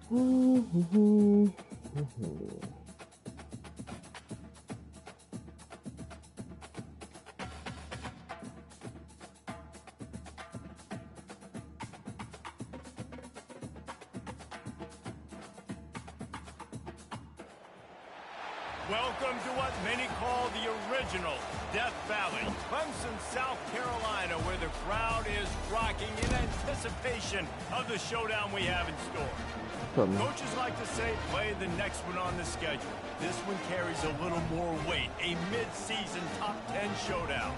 Welcome to what many call the original Death Valley, Clemson, South Carolina, where the crowd is rocking in anticipation of the showdown we have in store. Coaches like to say, play the next one on the schedule. This one carries a little more weight, a mid-season top 10 showdown.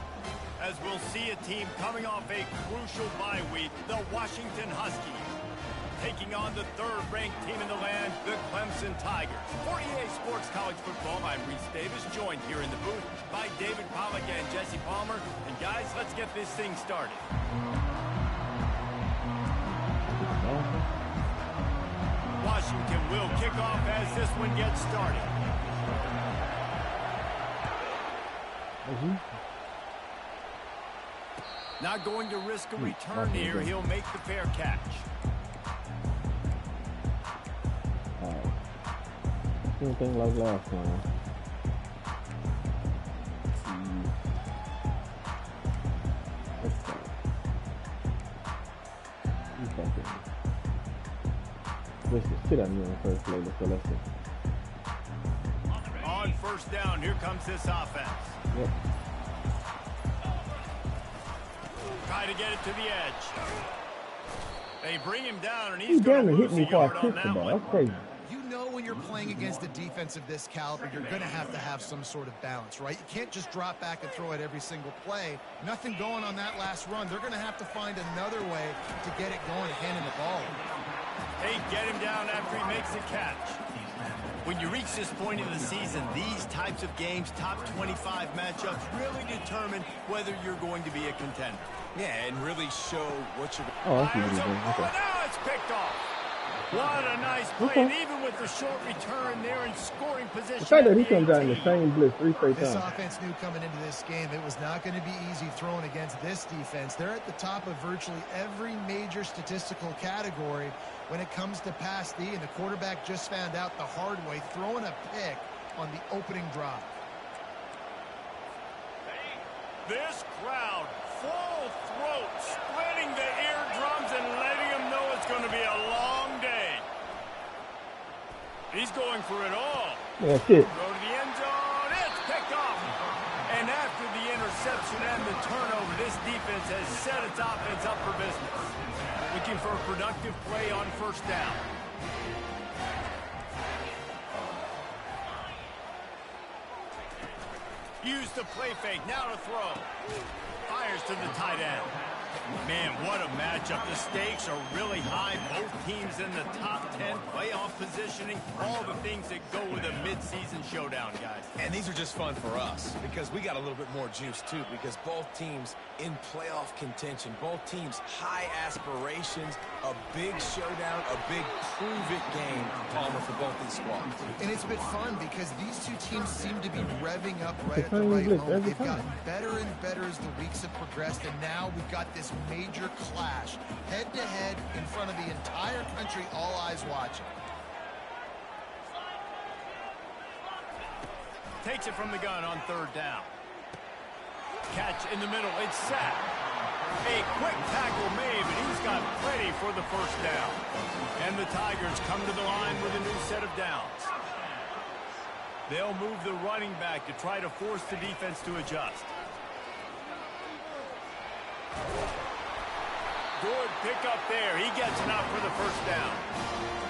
As we'll see a team coming off a crucial bye week, the Washington Huskies, taking on the third-ranked team in the land, the Clemson Tigers. For EA Sports College Football, I'm Reese Davis, joined here in the booth by David Pollack and Jesse Palmer. And guys, let's get this thing started. Washington will kick off as this one gets started. Not going to risk a return here. He'll make the fair catch. Same thing like last time. Let's go. Let's just sit on you in the first play, so let's see. On first down, here comes this offense. Yep. Try to get it to the edge. They bring him down, and he's going to lose a yard on that one. That's crazy. You know when you're playing against a defense of this caliber, you're going to have some sort of balance, right? You can't just drop back and throw it every single play. Nothing going on that last run. They're going to have to find another way to get it going, handing the ball. They get him down after he makes the catch. When you reach this point in the season, these types of games, top 25 matchups, really determine whether you're going to be a contender. Yeah, and really show what you're... Oh, that's easy. Okay. Now it's picked off. What a nice play, and even with the short return there in scoring position. The fact that he comes out in the same blitz 3 straight times. This offense knew coming into this game it was not going to be easy throwing against this defense. They're at the top of virtually every major statistical category when it comes to pass D, and the quarterback just found out the hard way, throwing a pick on the opening drive. This crowd, full throat, splitting the eardrums and letting them know it's going to be a long day. He's going for it all. That's it. Go to the end zone. It's picked off. And after the interception and the turnover, this defense has set its offense up for business. Looking for a productive play on first down. Use the play fake. Now to throw. Fires to the tight end. Man, what a matchup. The stakes are really high. Both teams in the top 10, playoff positioning, all the things that go with a midseason showdown, guys. And these are just fun for us because we got a little bit more juice, too, because both teams in playoff contention, both teams high aspirations, a big showdown, a big prove-it game, Palmer, for both these squads. And it's been fun because these two teams seem to be revving up right at the right moment. They've gotten better and better as the weeks have progressed, and now we've got this major clash, head-to-head in front of the entire country, all eyes watching. Takes it from the gun on third down. Catch in the middle. It's sacked. A quick tackle made, but he's got plenty for the first down. And the Tigers come to the line with a new set of downs. They'll move the running back to try to force the defense to adjust. Good pickup there. He gets enough for the first down.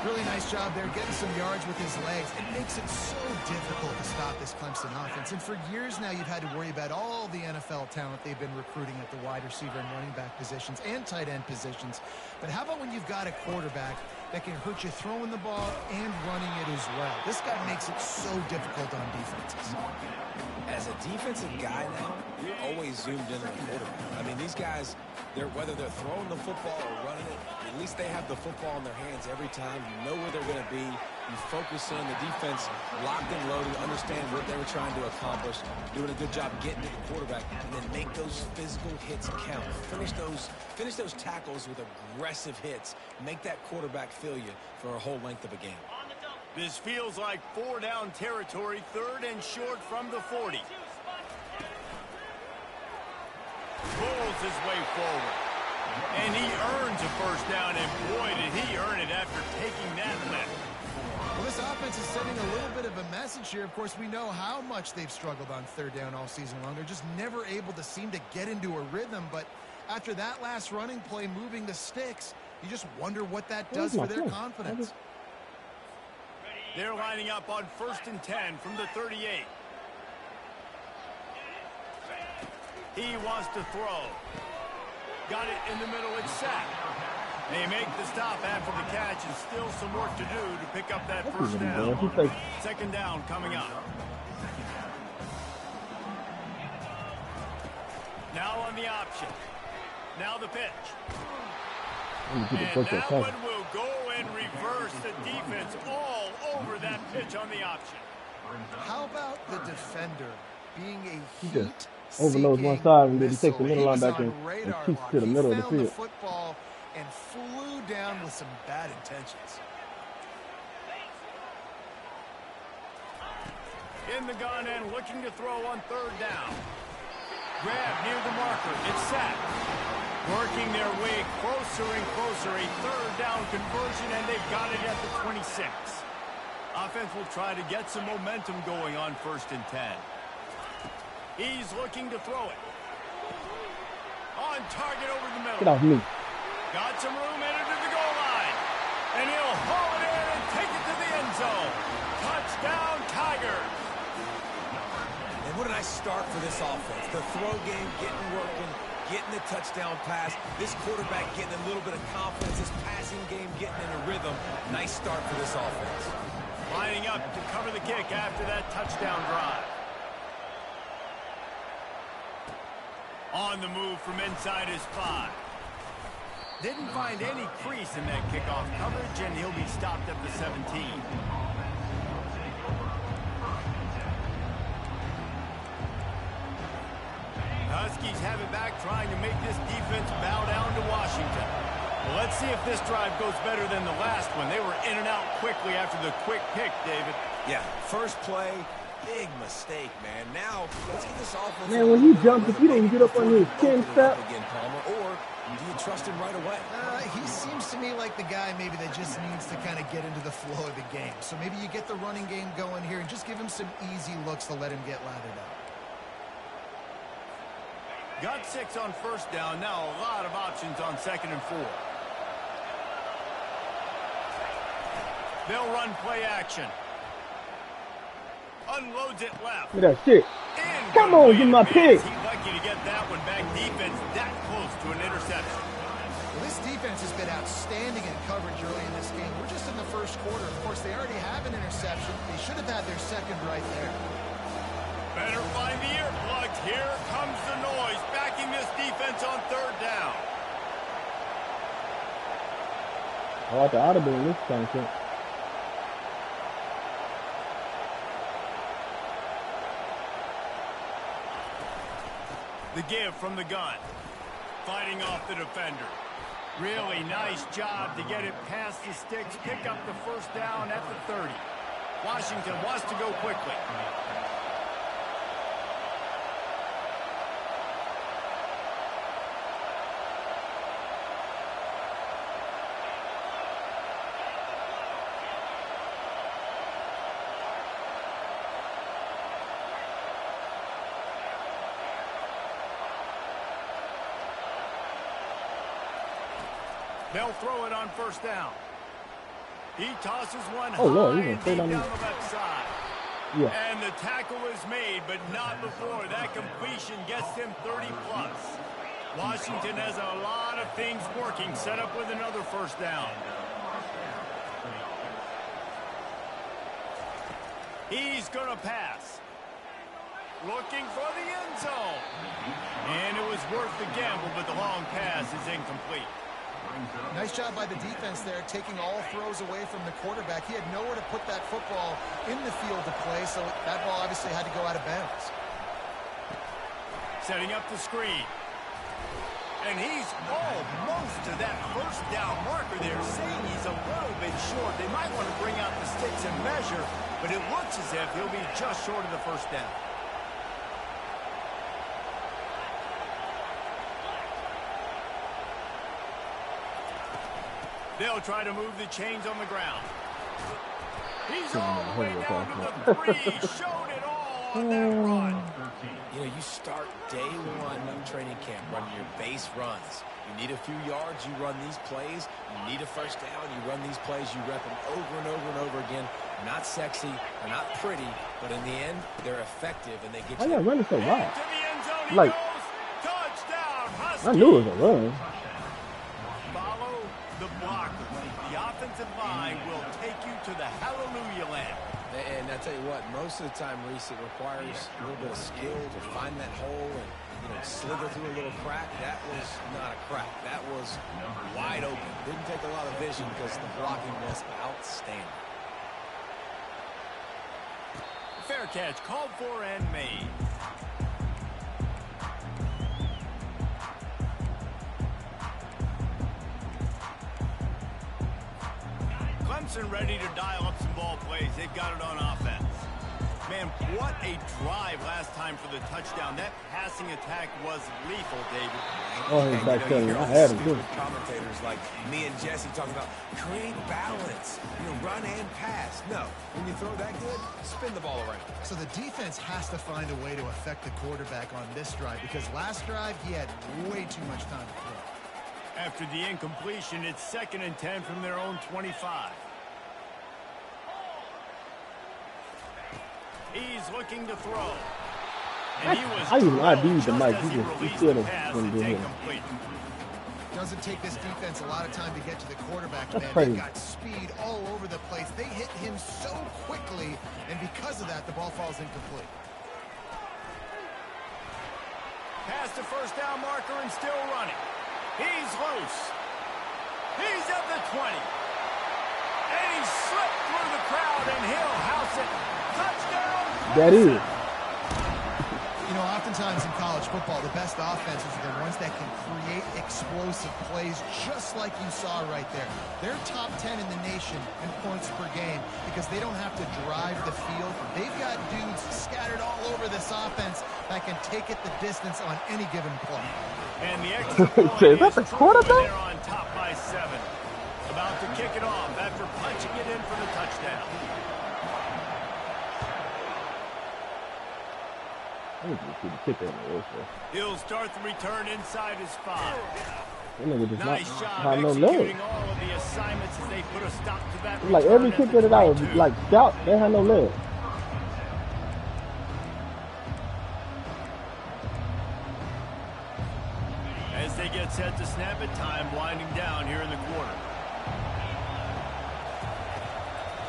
Really nice job there, getting some yards with his legs. It makes it so difficult to stop this Clemson offense. And for years now, you've had to worry about all the NFL talent they've been recruiting at the wide receiver and running back positions and tight end positions. But how about when you've got a quarterback that can hurt you throwing the ball and running it as well? This guy makes it so difficult on defenses. As a defensive guy now, you're always zoomed in on the quarterback. I mean, these guys, whether they're throwing the the football or running it, at least they have the football in their hands every time. You know where they're going to be. You focus on the defense, locked and loaded, understand what they were trying to accomplish, doing a good job getting to the quarterback, and then make those physical hits count. Finish those tackles with aggressive hits. Make that quarterback feel you for a whole length of a game. This feels like 4-down territory, 3rd and short from the 40. Pulls his way forward. And he earns a first down, and boy, did he earn it after taking that lift. Well, this offense is sending a little bit of a message here. Of course, we know how much they've struggled on 3rd down all season long. They're just never able to seem to get into a rhythm. But after that last running play, moving the sticks, you just wonder what that does for their confidence. They're lining up on 1st and 10 from the 38. He wants to throw. Got it in the middle. It's sacked. They make the stop after the catch, and still some work to do to pick up that first down. 2nd down coming up. Now on the option. Now the pitch. And that one will go and reverse the defense all over that pitch on the option. How about the defender being a heat overloads one side and then he takes the middle linebacker and keeps to the middle of the field. Football and flew down with some bad intentions. In the gun and looking to throw on 3rd down. Grab near the marker. It's sacked. Working their way closer and closer. A 3rd down conversion, and they've got it at the 26. Offense will try to get some momentum going on 1st and 10. He's looking to throw it. On target over the middle. Get off me. Got some room headed to the goal line. And he'll haul it in and take it to the end zone. Touchdown, Tigers. And what a nice start for this offense. The throw game getting working, getting the touchdown pass. This quarterback getting a little bit of confidence. This passing game getting in a rhythm. Nice start for this offense. Lining up to cover the kick after that touchdown drive. On the move from inside his 5. Didn't find any crease in that kickoff coverage, and he'll be stopped at the 17. Huskies have it back, trying to make this defense bow down to Washington. Well, let's see if this drive goes better than the last one. They were in and out quickly after the quick pick, David. Yeah, first play, big mistake, man. Now, let's get this offense. Man, when he jumps, if you don't get up on his 10 step. Again, Palmer, or do you trust him right away? He seems to me like the guy maybe that just needs to kind of get into the flow of the game. So maybe you get the running game going here and just give him some easy looks to let him get lathered up. Got 6 on 1st down. Now a lot of options on 2nd and 4. They'll run play action. Unloads it left. Look at that shit. Come on, get my pick. He's lucky to get that one back. Defense that close to an interception. Well, this defense has been outstanding in coverage early in this game. We're just in the first quarter. Of course, they already have an interception. They should have had their 2nd right there. Better find the earplugs. Here comes the noise, backing this defense on 3rd down. I like the audible in this kind of shit. The give from the gun. Fighting off the defender. Really nice job to get it past the sticks. Pick up the 1st down at the 30. Washington wants to go quickly. They'll throw it on 1st down. He tosses one high and deep down the left side. Yeah. And the tackle is made, but not before. That completion gets him 30+. Washington has a lot of things working. Set up with another 1st down. He's going to pass. Looking for the end zone. And it was worth the gamble, but the long pass is incomplete. Nice job by the defense there, taking all throws away from the quarterback. He had nowhere to put that football in the field to play, so that ball obviously had to go out of bounds. Setting up the screen. And he's almost to that first down marker there, saying he's a little bit short. They might want to bring out the sticks and measure, but it looks as if he'll be just short of the first down. They'll try to move the chains on the ground. He's all the way down to the 3. Showed it all on that run. You know, you start day one of training camp running your base runs. You need a few yards, you run these plays. You need a first down, you run these plays. You rep them over and over and over again. They're not sexy, they're not pretty, but in the end, they're effective and they get you. Why y'all running so wild? Like, touchdown, I knew it was a run. Follow the blocker. The offensive line will take you to the hallelujah land. And I tell you what, most of the time, Reese, it requires a little bit of skill to find that hole and, you know, slither through a little crack. That was not a crack. That was wide open. Didn't take a lot of vision because the blocking was outstanding. Fair catch, called for and made. Clemson ready to dial up some ball plays. They've got it on offense. Man, what a drive last time for the touchdown. That passing attack was lethal, David. Oh, he's back there. I had him too. Commentators like me and Jesse talking about create balance, you know, run and pass. No, when you throw that good, spin the ball around. So the defense has to find a way to affect the quarterback on this drive because last drive he had way too much time to throw. After the incompletion, it's 2nd and 10 from their own 25. He's looking to throw. And he was I even ID'd the mic. He still didn't do it. Doesn't take this defense a lot of time to get to the quarterback, man. Crazy. They got speed all over the place. They hit him so quickly, and because of that, the ball falls incomplete. Past the first down marker and still running. He's loose. He's at the 20. And he slipped through the crowd, and he'll house it. Touchdown. That is. You know, oftentimes in college football, the best offenses are the ones that can create explosive plays just like you saw right there. They're top 10 in the nation in points per game because they don't have to drive the field. They've got dudes scattered all over this offense that can take it the distance on any given play. And the extra point is that the quarterback? They're on top by 7. About to kick it off after punching it in for the touchdown. He'll start the return inside his 5. Nice job executing all of the assignments as they put a stop to that. Like every kick that I was like scout, they had no leg. As they get set to snap it, time winding down here in the quarter.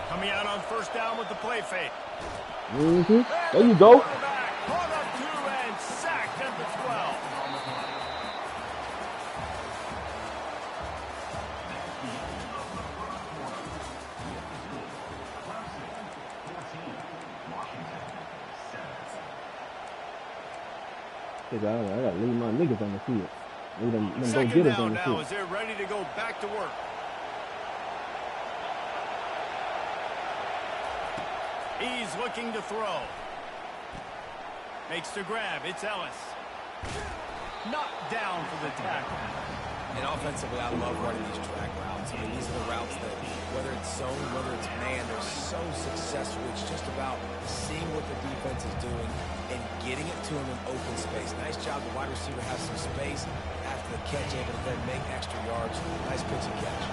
Coming out on first down with the play fake. There you go. Caught up 2 and sacked at the 12. I gotta leave my niggas on the field. Leave them go Second get us down on the now field. as they're ready to go back to work. He's looking to throw. Makes the grab. It's Ellis. Knocked down for the tackle. And offensively, I love running these track routes. I mean, these are the routes that, whether it's zone, whether it's man, they're so successful. It's just about seeing what the defense is doing and getting it to them in open space. Nice job. The wide receiver has some space after the catch, able to then make extra yards. Nice pitch and catch.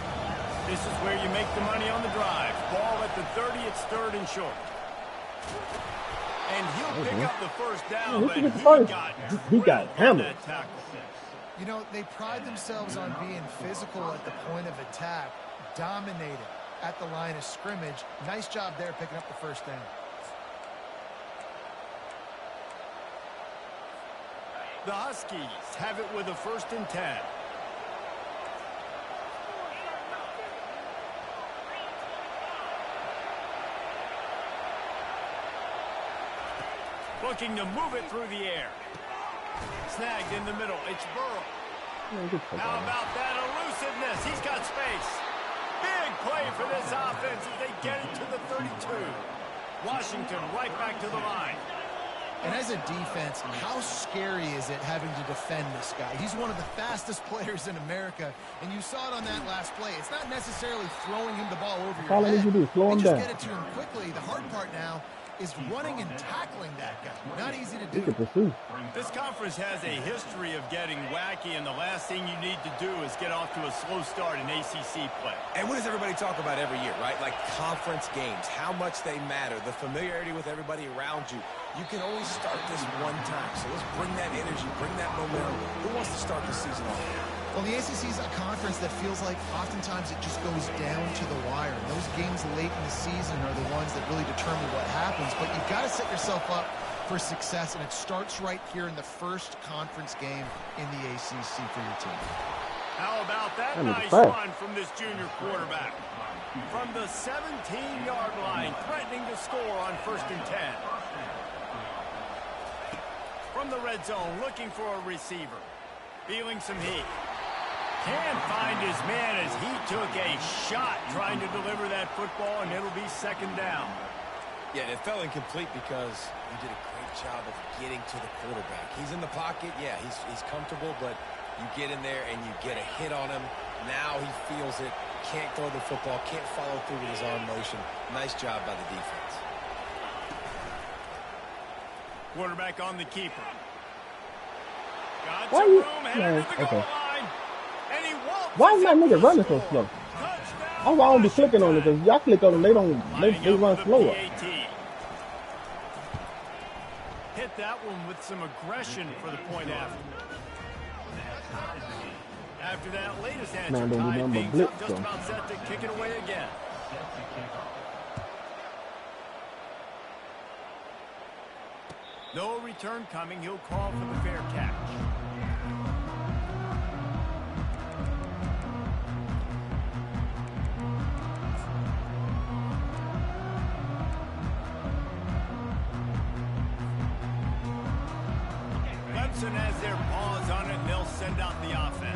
This is where you make the money on the drive. Ball at the 30. It's 3rd and short. And he'll pick up the first down, but he got hammered. You know, they pride themselves on being physical at the point of attack, dominated at the line of scrimmage. Nice job there picking up the first down. The Huskies have it with a 1st and 10. Looking to move it through the air. Snagged in the middle. It's Burrow. How about that elusiveness? He's got space. Big play for this offense as they get it to the 32. Washington right back to the line. And as a defense, how scary is it having to defend this guy? He's one of the fastest players in America, and you saw it on that last play. It's not necessarily throwing him the ball over your head. Slow him down. Just get it to him quickly. The hard part now is running and tackling that guy. Not easy to do. This conference has a history of getting wacky, and the last thing you need to do is get off to a slow start in ACC play. And what does everybody talk about every year, right? Like conference games, how much they matter, the familiarity with everybody around you. You can only start this one time, so let's bring that energy, bring that momentum. Who wants to start the season off? Well, the ACC is a conference that feels like oftentimes it just goes down to the wire. And those games late in the season are the ones that really determine what happens. But you've got to set yourself up for success, and it starts right here in the first conference game in the ACC for your team. How about that nice run from this junior quarterback? From the 17-yard line, threatening to score on 1st and 10. From the red zone, looking for a receiver. Feeling some heat. Can't find his man as he took a shot trying to deliver that football, and it'll be 2nd down. Yeah, it fell incomplete because he did a great job of getting to the quarterback. He's in the pocket. Yeah, he's comfortable, but you get in there and you get a hit on him. Now he feels it. Can't throw the football. Can't follow through with his arm motion. Nice job by the defense. Quarterback on the keeper. Got some room headed to the goal line. And he won't. Why is that nigga running so slow? I don't be clicking on it because y'all click on them, they run slower. Hit that one with some aggression for the point after. After that latest answer, tied things up, just about set to kick it away again. No return coming. He'll call for the fair catch. Clemson has their paws on it, and they'll send out the offense.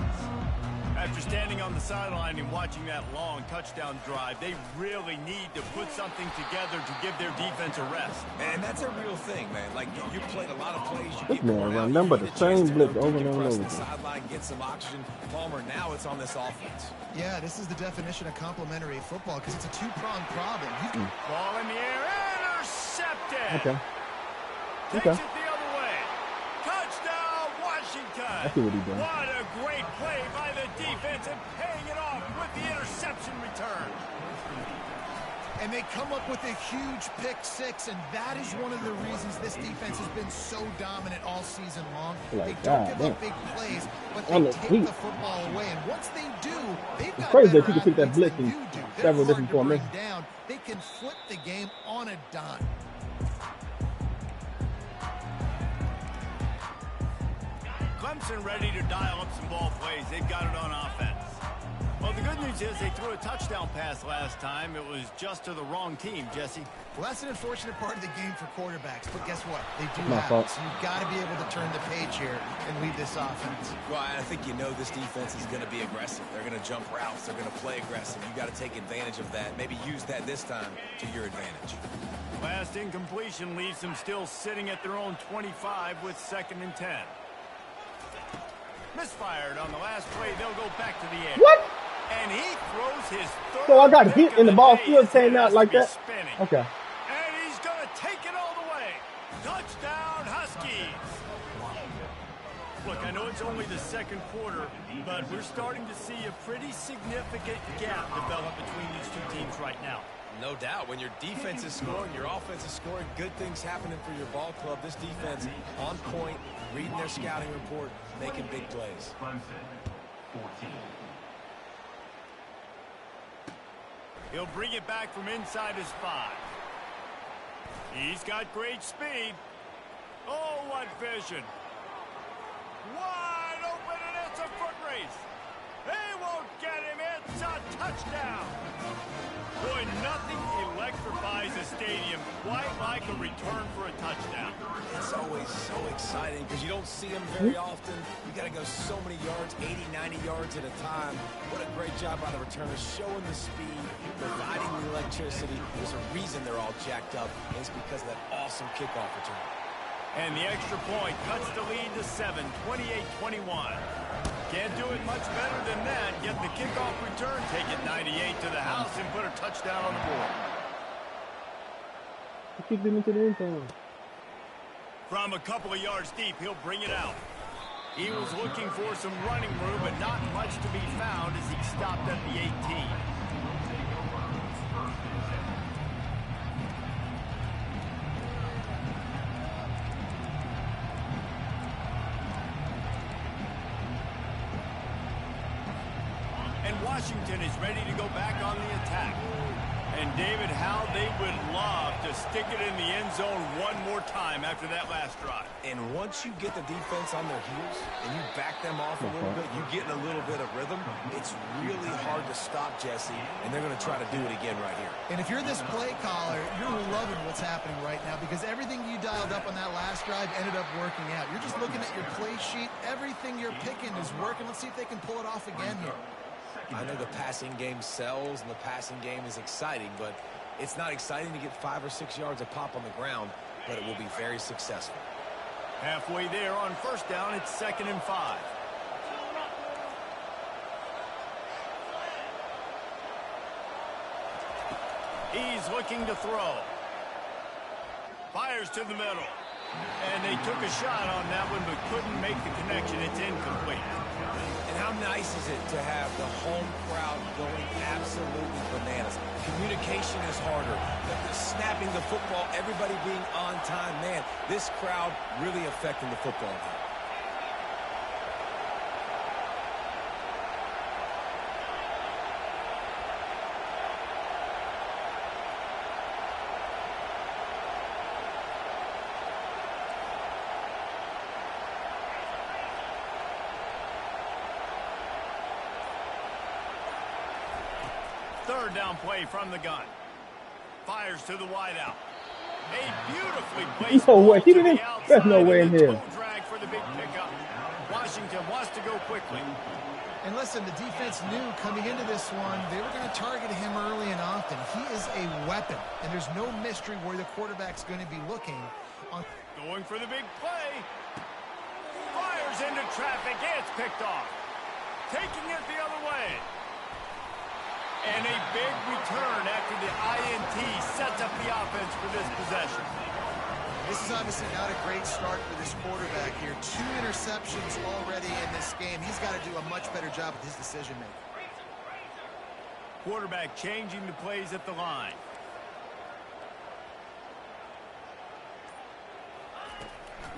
After standing on the sideline and watching that long touchdown drive, they really need to put something together to give their defense a rest. And that's a real thing, man. Like, you played a lot of plays. This man remember the same blitz over and over again. Sideline, get some oxygen. Palmer, now it's on this offense. Yeah, this is the definition of complementary football because it's a two-pronged problem. Ball in the air, intercepted. Okay. Takes it the other way. Touchdown, Washington. I see what he did. What a great play by the defense and paying it off with the interception return. And they come up with a huge pick six, and that is one of the reasons this defense has been so dominant all season long. They don't give up big plays, but they take the football away. And once they do, they've got crazy that you can pick that blitz in several different formations. They can flip the game on a dime. Clemson ready to dial up some ball plays. They've got it on offense. Well, the good news is they threw a touchdown pass last time. It was just to the wrong team, Jesse. Well, that's an unfortunate part of the game for quarterbacks, but guess what? They do have it, so you've got to be able to turn the page here and lead this offense. Well, I think you know this defense is going to be aggressive. They're going to jump routes. They're going to play aggressive. You've got to take advantage of that. Maybe use that this time to your advantage. Last incompletion leaves them still sitting at their own 25 with 2nd and 10. Misfired on the last play. They'll go back to the air. What? And he throws his third. So I got hit and the ball still came out like that? Okay. And he's going to take it all the way. Touchdown, Huskies. Look, I know it's only the 2nd quarter, but we're starting to see a pretty significant gap develop between these two teams right now. No doubt. When your defense is scoring, your offense is scoring, good things happening for your ball club. This defense on point, reading their scouting report, making big plays. He'll bring it back from inside his 5. He's got great speed. Oh, what vision. Wide open, and it's a foot race. They won't get him. It's a Touchdown! Boy, nothing electrifies a stadium quite like a return for a touchdown. It's always so exciting because you don't see them very often. You got to go so many yards, 80, 90 yards at a time. What a great job by the returners, showing the speed, providing the electricity. There's a reason they're all jacked up, and it's because of that awesome kickoff return. And the extra point cuts the lead to 7, 28-21. Can't do it much better than that. Get the kickoff return, take it 98 to the house, and put a touchdown on the board. Kick them into the end zone. From a couple of yards deep, he'll bring it out. He was looking for some running room, but not much to be found as he stopped at the 18. Washington is ready to go back on the attack. And David, how they would love to stick it in the end zone one more time after that last drive. And once you get the defense on their heels and you back them off a little bit, you get in a little bit of rhythm, it's really hard to stop Jesse, and they're going to try to do it again right here. And if you're this play caller, you're loving what's happening right now because everything you dialed up on that last drive ended up working out. You're just looking at your play sheet. Everything you're picking is working. Let's see if they can pull it off again here. I know the passing game sells and the passing game is exciting, but it's not exciting to get 5 or 6 yards a pop on the ground, but it will be very successful. Halfway there on first down, it's 2nd and 5. He's looking to throw. Fires to the middle. And they took a shot on that one, but couldn't make the connection. It's incomplete. And how nice is it to have the home crowd going absolutely bananas? Communication is harder. The snapping the football, everybody being on time. Man, this crowd really affecting the football game. Third down play from the gun. Fires to the wideout. A beautifully placed no way. He to didn't. the outside. There's no way in here. Drag for the big pickup. Washington wants to go quickly. And listen, the defense knew coming into this one, they were going to target him early and often. He is a weapon, and there's no mystery where the quarterback's going to be looking. Going for the big play. Fires into traffic. It's picked off. Taking it the other way. And a big return after the INT sets up the offense for this possession. This is obviously not a great start for this quarterback here. 2 interceptions already in this game. He's got to do a much better job with his decision-making. Quarterback changing the plays at the line.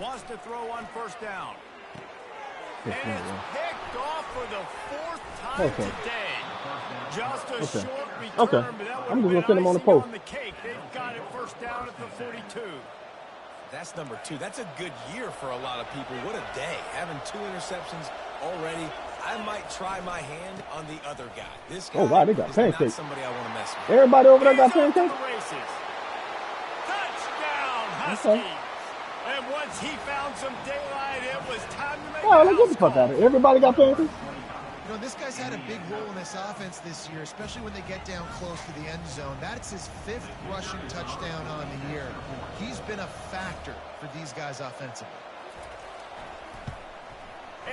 Wants to throw on first down. And it's picked off for the 4th time today. Just a short return, but that I'm just would gonna put him on the post. on the cake. They've got it first down at the 42. That's number 2. That's a good year for a lot of people. What a day. Having 2 interceptions already. I might try my hand on the other guy. This guy wow, they got is pancakes. not somebody I want to mess with. Everybody over there got pancakes? Touchdown, Huskies. And once he found some daylight, it was time to make let's get the fuck out of here. Everybody got pancakes? You know, this guy's had a big role in this offense this year, especially when they get down close to the end zone. That's his 5th rushing touchdown on the year. He's been a factor for these guys offensively.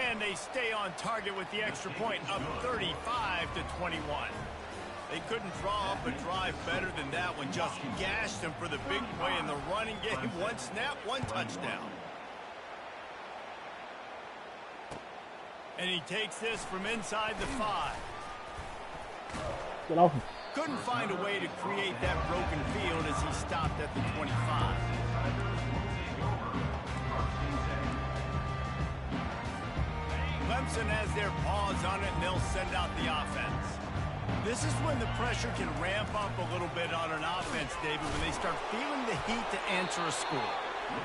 And they stay on target with the extra point, up 35-21. They couldn't draw up a drive better than that one. Just gashed them for the big play in the running game. 1 snap, 1 touchdown. And he takes this from inside the 5. Get off. Couldn't find a way to create that broken field as he stopped at the 25. Clemson has their paws on it, and they'll send out the offense. This is when the pressure can ramp up a little bit on an offense, David, when they start feeling the heat to answer a score.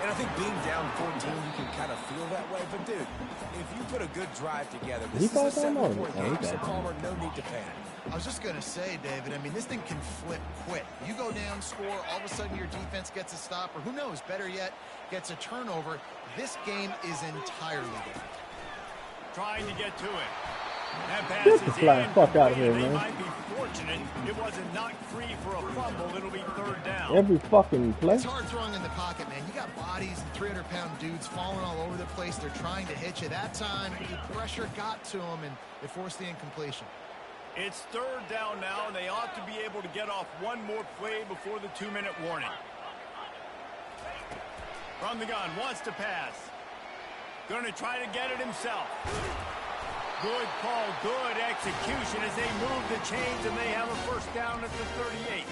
And I think being down 14, you can kind of feel that way. But, dude, if you put a good drive together, this is a 7-point game, so Palmer, no need to panic. I was just going to say, David, I mean, this thing can flip quick. You go down, score, all of a sudden your defense gets a stop, or who knows, better yet, gets a turnover. This game is entirely different. Trying to get to it. That pass Get the is fly in. fuck out of here, They man. might be fortunate it wasn't knocked free for a fumble. It'll be third down. Every fucking play. It's hard throwing in the pocket, man. You got bodies and 300-pound dudes falling all over the place. They're trying to hit you. That time, the pressure got to them, and it forced the incompletion. It's third down now, and they ought to be able to get off one more play before the 2-minute warning. From the gun, wants to pass. Going to try to get it himself. Good call, good execution as they move the chains, and they have a first down at the 38.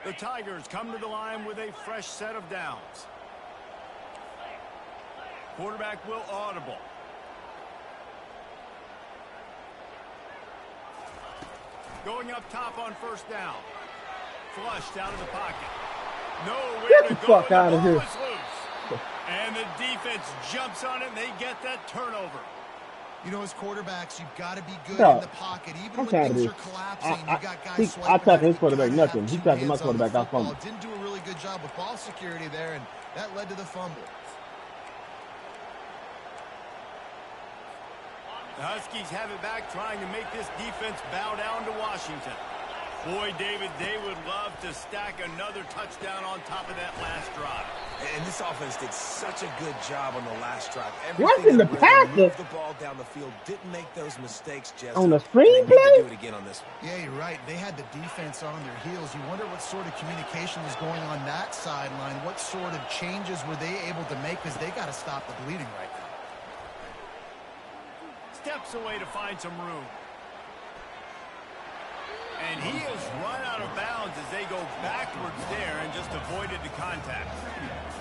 The Tigers come to the line with a fresh set of downs. Quarterback will audible. Going up top on first down. Flushed out of the pocket. Nowhere to go. Get the fuck out of here. And the defense jumps on it, and they get that turnover. You know, as quarterbacks, you've got to be good No. in the pocket. Even I'm when tired of things this. are collapsing, you got guys I swiping. tackle his You quarterback gotta have nothing. He two tackled my hands on the quarterback, I football. fumbled. Didn't do a really good job with ball security there, and that led to the fumble. The Huskies have it back, trying to make this defense bow down to Washington. Boy, David, they would love to stack another touchdown on top of that last drive. And this offense did such a good job on the last drive. What's in the pass? Moved the ball down the field, didn't make those mistakes, Jesse. On the And they need to screenplay? do it again on this one. Yeah, you're right. They had the defense on their heels. You wonder what sort of communication was going on that sideline. What sort of changes were they able to make, because they got to stop the bleeding right now. Steps away to find some room. And he has run out of bounds as they go backwards there and just avoided the contact.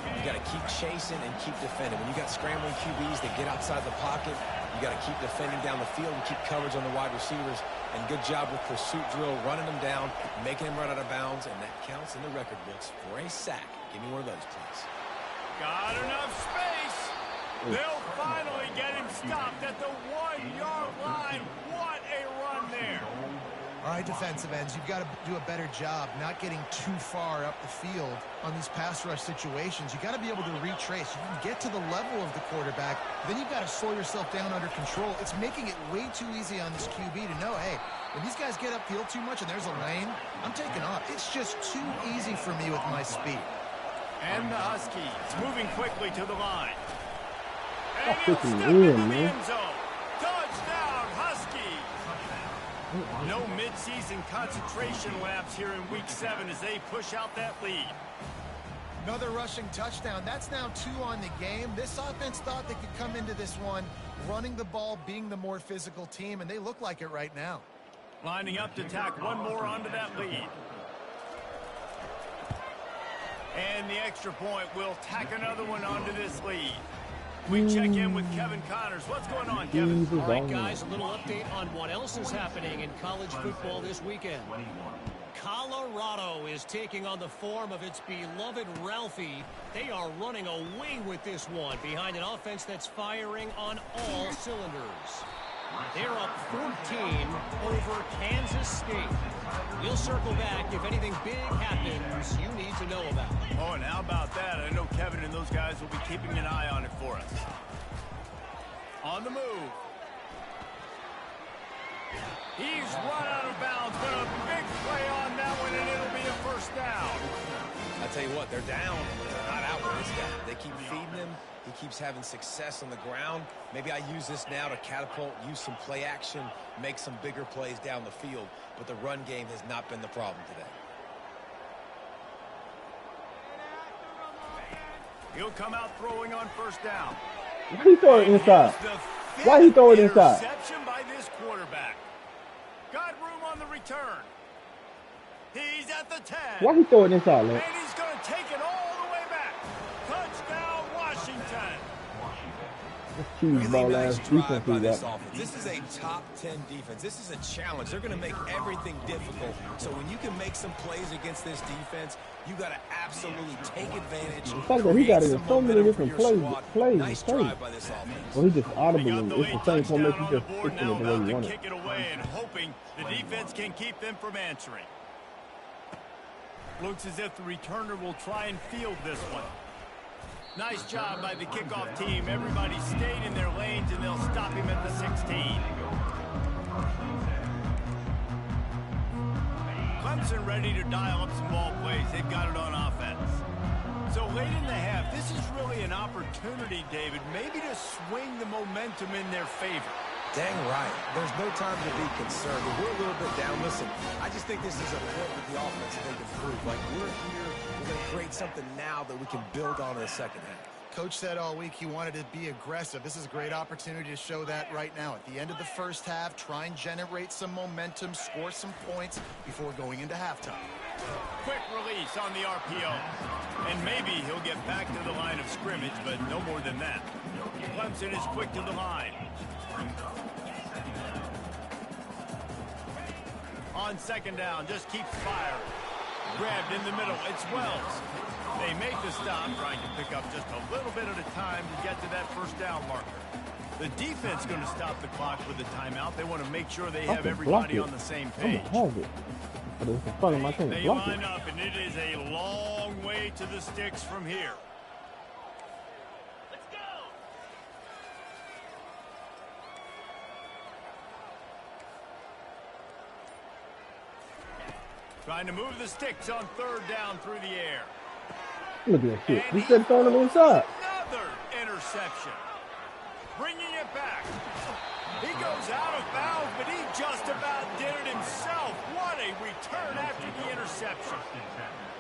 You got to keep chasing and keep defending. When you got scrambling QBs that get outside the pocket, you got to keep defending down the field and keep coverage on the wide receivers. And good job with pursuit drill, running them down, making them run out of bounds, and that counts in the record books for a sack. Give me one of those, please. Got enough space. They'll finally get him stopped at the 1-yard line. What a run there. All right, defensive ends, you've got to do a better job not getting too far up the field on these pass rush situations. You've got to be able to retrace. You can get to the level of the quarterback, then you've got to slow yourself down under control. It's making it way too easy on this QB to know, hey, when these guys get upfield too much and there's a lane, I'm taking off. It's just too easy for me with my speed. And the Huskies moving quickly to the line. That's And he'll freaking step into in, the man. end zone. Touchdown, Huskies. No midseason concentration laps here in Week 7 as they push out that lead. Another rushing touchdown. That's now 2 on the game. This offense thought they could come into this one running the ball, being the more physical team, and they look like it right now. Lining up to tack one more onto that lead. And the extra point will tack another one onto this lead. We check in with Kevin Connors. What's going on, Kevin? All right, guys, a little update on what else is happening in college football this weekend. Colorado is taking on the form of its beloved Ralphie. They are running away with this one behind an offense that's firing on all cylinders. They're up 14 over Kansas State. We'll circle back if anything big happens you need to know about. Oh, and how about that? I know Kevin and those guys will be keeping an eye on it for us. On the move. He's run out of bounds, but a big play on that one, and it'll be a first down. I tell you what, they're down. They're not out with this guy. They keep feeding him. He keeps having success on the ground. Maybe I use this now to catapult, use some play action, make some bigger plays down the field. But the run game has not been the problem today. He'll come out throwing on first down. Why he throw it inside? Why he throw it inside? Interception by this quarterback. Got room on the return. He's at the 10. Why he throw it inside, man? And he's going to take it all the way back. Touchdown, Washington. Really nice drive by this offense. This is a top 10 defense. This is a challenge. They're going to make everything difficult. So when you can make some plays against this defense, you got to absolutely take advantage. The fact that he got it in so many different plays. Nice drive by this offense. Well, he just audible. It's the same formation. He just picking it the way he wanted. Kick it away and hoping the defense can keep them from answering. Looks as if the returner will try and field this one. Nice job by the kickoff team. Everybody stayed in their lanes, and they'll stop him at the 16. Clemson ready to dial up some ball plays. They've got it on offense. So late in the half, this is really an opportunity, David, maybe to swing the momentum in their favor. Dang right. There's no time to be concerned. If we're a little bit down, listen, I just think this is a point with the offense that they can prove. Like, we're here, we're going to create something now that we can build on in the second half. Coach said all week he wanted to be aggressive. This is a great opportunity to show that right now. At the end of the first half, try and generate some momentum, score some points before going into halftime. Quick release on the RPO. And maybe he'll get back to the line of scrimmage, but no more than that. Clemson is quick to the line. On second down, just keeps firing. Grabbed in the middle, it's Wells. They make the stop, trying to pick up just a little bit at a time to get to that first down marker. The defense going to stop the clock with the timeout. They want to make sure they have everybody on the same page. They line up, and it is a long way to the sticks from here. Trying to move the sticks on third down through the air. Look at that shit. He said throwing him inside. Another interception. Bringing it back. He goes out of bounds, but he just about did it himself. What a return after the interception.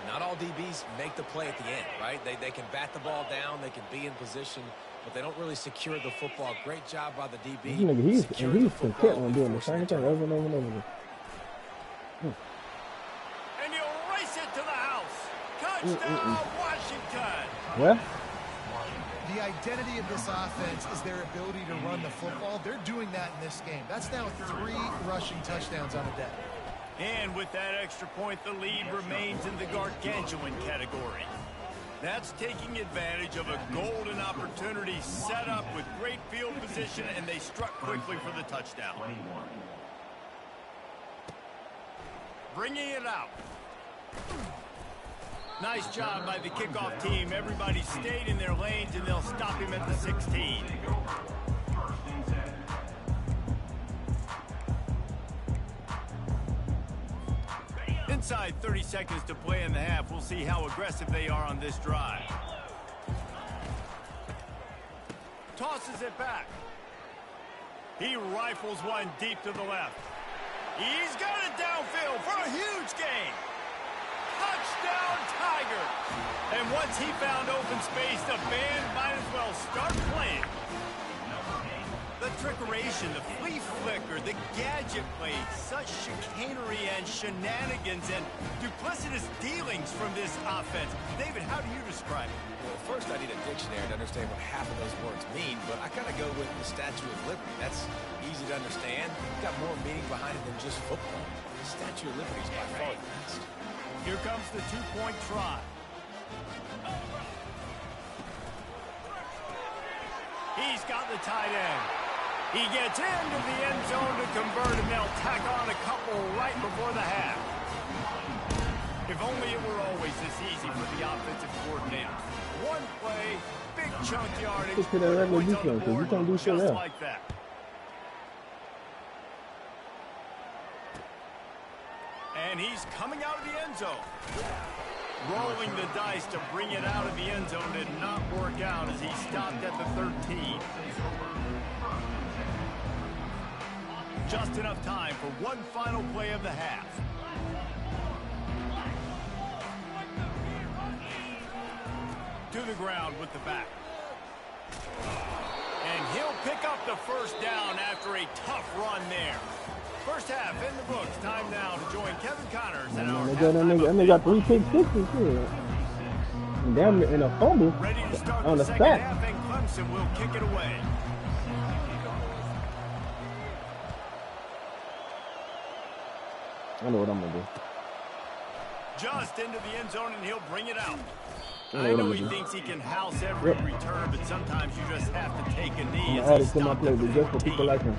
Not all DBs make the play at the end, right? They can bat the ball down, they can be in position, but they don't really secure the football. Great job by the DB. He's content on doing the same thing over and over and over again. And he'll race it to the house. Touchdown, Washington. Well, the identity of this offense is their ability to run the football. They're doing that in this game. That's now 3 rushing touchdowns on the day. And with that extra point, the lead remains in the gargantuan category. That's taking advantage of a golden opportunity set up with great field position, and they struck quickly for the touchdown. Bringing it out. Nice job by the kickoff team. Everybody stayed in their lanes, and they'll stop him at the 16. Inside 30 seconds to play in the half. We'll see how aggressive they are on this drive. Tosses it back. He rifles one deep to the left. He's got it downfield for a huge gain. Touchdown, Tiger. And once he found open space, the band might as well start playing. The trickeration, the flea flicker, the gadget play, such chicanery and shenanigans and duplicitous dealings from this offense. David, how do you describe it? Well, first I need a dictionary to understand what half of those words mean, but I kind of go with the Statue of Liberty. That's easy to understand. It's got more meaning behind it than just football. The Statue of Liberty is by far the best. Here comes the two-point try. He's got the tight end. He gets into the end zone to convert, and they'll tack on a couple right before the half. If only it were always this easy for the offensive coordinator. One play, big chunk yardage, just like that. And he's coming out of the end zone. Rolling the dice to bring it out of the end zone did not work out as he stopped at the 13. Just enough time for one final play of the half. To the ground with the back. And he'll pick up the first down after a tough run there. First half in the books. Time now to join Kevin Connors and our they got 3 pick sixes here. And damn, in a fumble ready to start on the the second sack. half, and Clemson will kick it away. I know what I'm going to do. Just into the end zone, and he'll bring it out. I know he thinks he can house every return, but sometimes you just have to take a knee. I'm add it to my playbook just for people like him.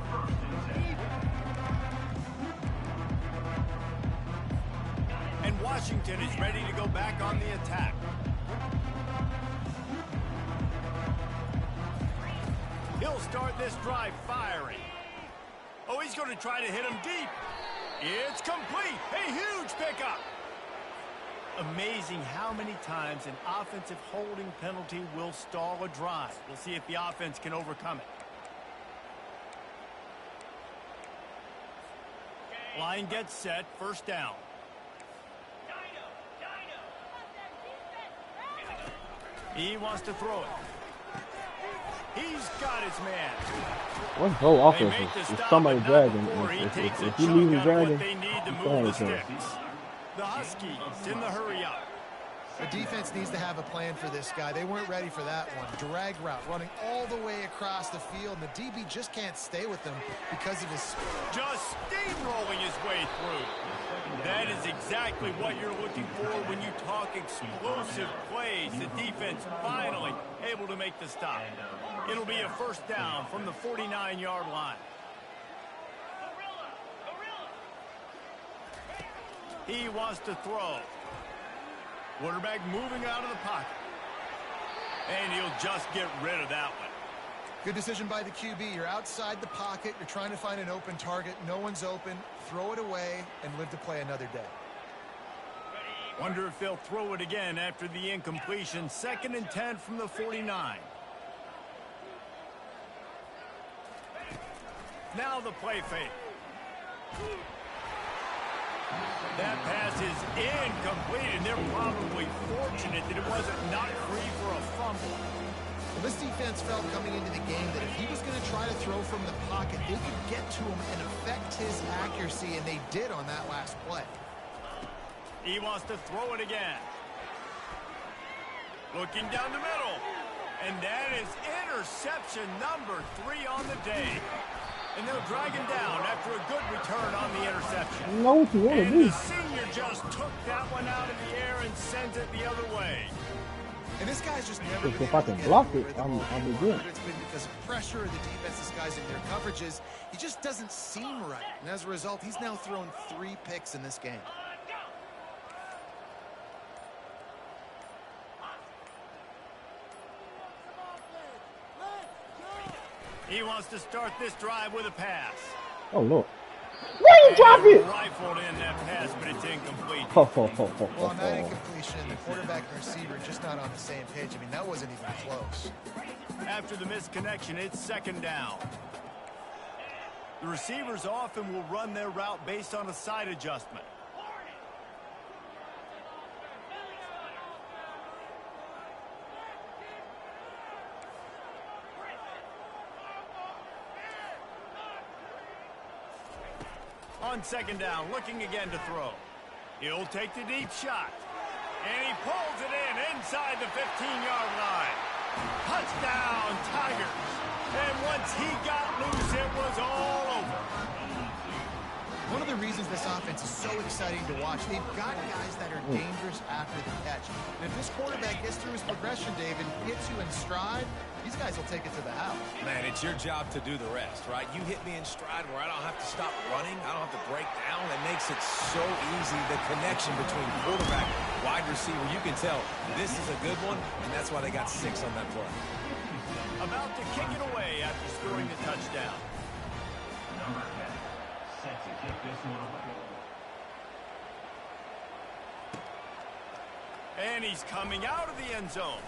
And Washington is ready to go back on the attack. He'll start this drive firing. Oh, he's going to try to hit him deep. It's complete. A huge pickup. Amazing how many times an offensive holding penalty will stall a drive. We'll see if the offense can overcome it. Line gets set. First down. He wants to throw it. He's got his man. Let's go offense. If somebody dragging, if you leave him dragging, the Huskies in the hurry up. The defense needs to have a plan for this guy. They weren't ready for that one. Drag route running all the way across the field. And the DB just can't stay with them because of his speed. Just steamrolling his way through. That is exactly what you're looking for when you talk explosive plays. The defense finally able to make the stop. It'll be a first down from the 49-yard line. He wants to throw. Quarterback moving out of the pocket. And he'll just get rid of that one. Good decision by the QB. You're outside the pocket. You're trying to find an open target. No one's open. Throw it away and live to play another day. Wonder if they'll throw it again after the incompletion. 2nd and 10 from the 49. Now the play fake. That pass is incomplete, and they're probably fortunate that it wasn't knocked free for a fumble. Well, this defense felt coming into the game that if he was going to try to throw from the pocket, they could get to him and affect his accuracy, and they did on that last play. He wants to throw it again. Looking down the middle. And that is interception number 3 on the day. And they'll drag him down after a good return on the interception. No, what you want to do? And the senior just took that one out of the air and sent it the other way. And this guy's just never been if I can block it, I'll be good. It's been because of pressure or the defense disguising their coverages. He just doesn't seem right. And as a result, he's now thrown 3 picks in this game. He wants to start this drive with a pass. Oh, look. Where you drop it? Rifled in that pass, but it's incomplete. Well, on that incompletion, the quarterback and receiver just not on the same page. I mean, that wasn't even close. After the missed connection, it's 2nd down. The receivers often will run their route based on a side adjustment. On 2nd down, looking again to throw. He'll take the deep shot. And he pulls it in inside the 15-yard line. Touchdown, Tigers. And once he got loose, it was all over. One of the reasons this offense is so exciting to watch, they've got guys that are dangerous after the catch. And if this quarterback gets through his progression, David, hits you in stride, these guys will take it to the house. Man, it's your job to do the rest, right? You hit me in stride where I don't have to stop running. I don't have to break down. It makes it so easy. The connection between quarterback, wide receiver, you can tell this is a good one, and that's why they got 6 on that play. About to kick it away after scoring the touchdown. And he's coming out of the end zone.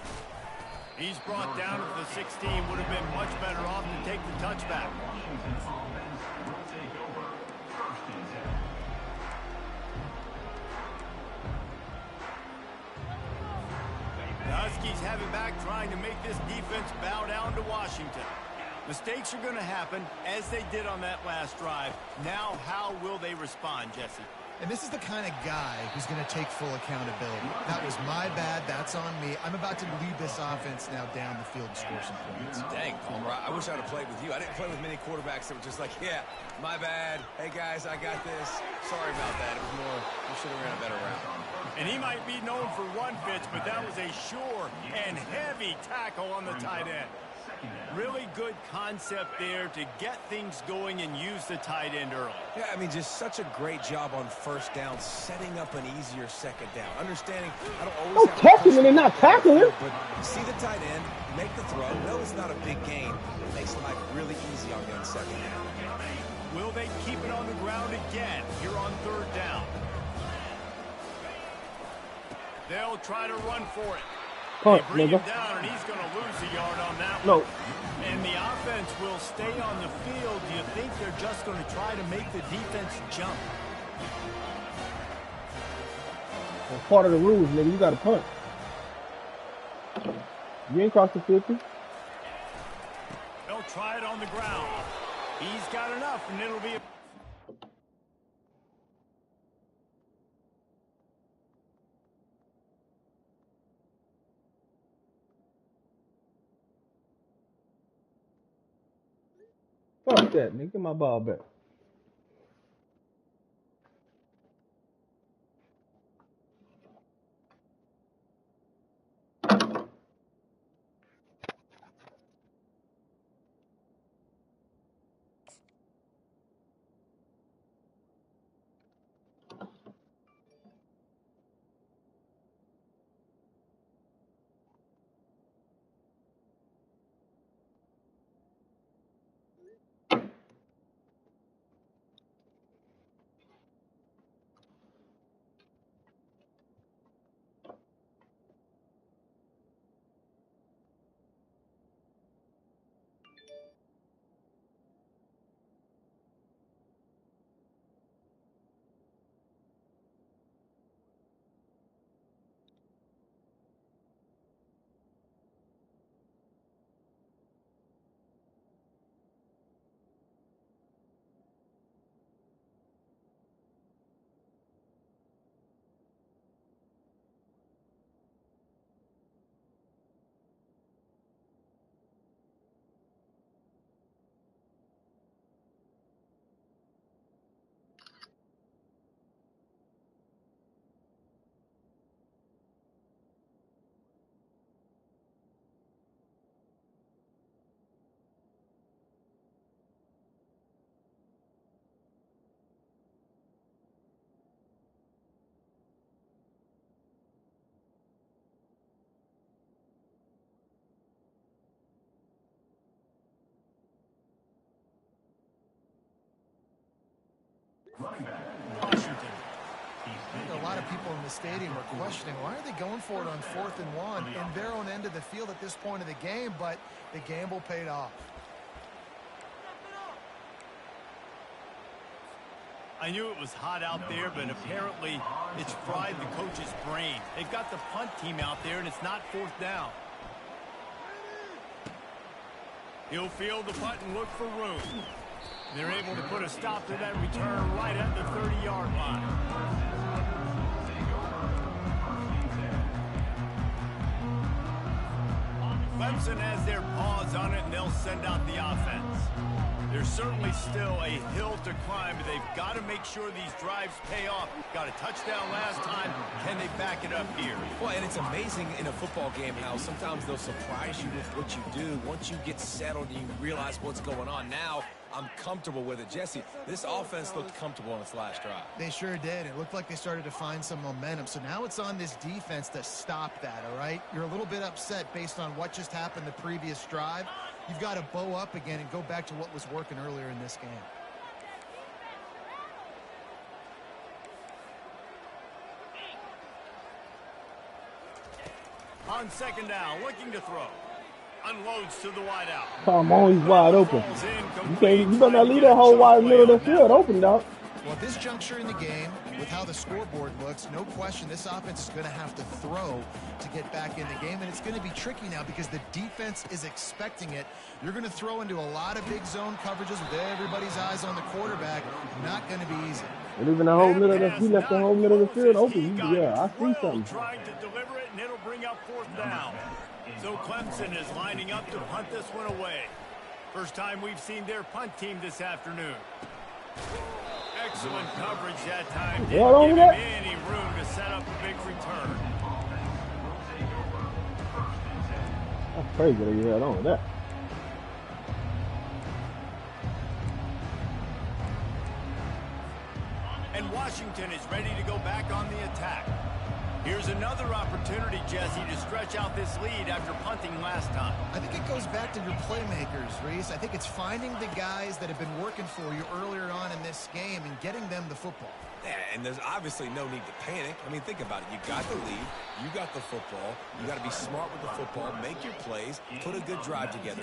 He's brought down to the 16. Would have been much better off to take the touchback. The Huskies have it back, trying to make this defense bow down to Washington. Mistakes are going to happen, as they did on that last drive. Now, how will they respond, Jesse? And this is the kind of guy who's going to take full accountability. That was my bad. That's on me. I'm about to lead this offense now down the field and score some points. Dang, Palmer, I wish I would have played with you. I didn't play with many quarterbacks that were just like, yeah, my bad. Hey, guys, I got this. Sorry about that. It was more, we should have ran a better route. And he might be known for run fits, but that was a sure and heavy tackle on the tight end. Really good concept there to get things going and use the tight end early. Yeah, I mean, just such a great job on first down, setting up an easier second down. Understanding, I don't always have catch him and then not tackle him. But see the tight end, make the throw. No, it's not a big gain. It makes life really easy on you on second down. Will they keep it on the ground again here on third down? They'll try to run for it. They bring him down, and he's going to lose a yard on that one. And the offense will stay on the field. Do you think they're just going to try to make the defense jump? That's part of the rules, nigga. You got to punt. You ain't crossed the 50. They'll try it on the ground. He's got enough, and it'll be a... Fuck that, nigga. Get my ball back. Washington. A lot of people in the stadium are questioning, why are they going for it on 4th and 1 in their own end of the field at this point of the game, but the gamble paid off. I knew it was hot out there, but apparently it's fried the coach's brain. They've got the punt team out there, and it's not 4th down. He'll field the punt and look for room. They're able to put a stop to that return right at the 30-yard line. Clemson has their paws on it, and they'll send out the offense. There's certainly still a hill to climb, but they've got to make sure these drives pay off. Got a touchdown last time. Can they back it up here? Well, and it's amazing in a football game how sometimes they'll surprise you with what you do. Once you get settled and you realize what's going on now, I'm comfortable with it. Jesse, this offense looked comfortable on its last drive. They sure did. It looked like they started to find some momentum. So now it's on this defense to stop that, all right? You're a little bit upset based on what just happened the previous drive. You've got to bow up again and go back to what was working earlier in this game. On 2nd down, looking to throw. Unloads to the wideout. Come on, he's wide open. You better not leave that whole wide middle of the field open, dog. Well, at this juncture in the game, with how the scoreboard looks, no question this offense is going to have to throw to get back in the game, and it's going to be tricky now because the defense is expecting it. You're going to throw into a lot of big zone coverages with everybody's eyes on the quarterback. Not going to be easy. And even the whole middle of the, he left the whole middle of the field open. Yeah, I see something. Trying to deliver it, and it'll bring up 4th down. So Clemson is lining up to punt this one away. First time we've seen their punt team this afternoon. Excellent coverage that time. Didn't give him any room to set up a big return. That's crazy that you had on with that. And Washington is ready to go back on the attack. Here's another opportunity, Jesse, to stretch out this lead after punting last time. I think it goes back to your playmakers, Reese. I think it's finding the guys that have been working for you earlier on in this game and getting them the football. Yeah, and there's obviously no need to panic. I mean, think about it. You got the lead. You got the football. You got to be smart with the football. Make your plays. Put a good drive together.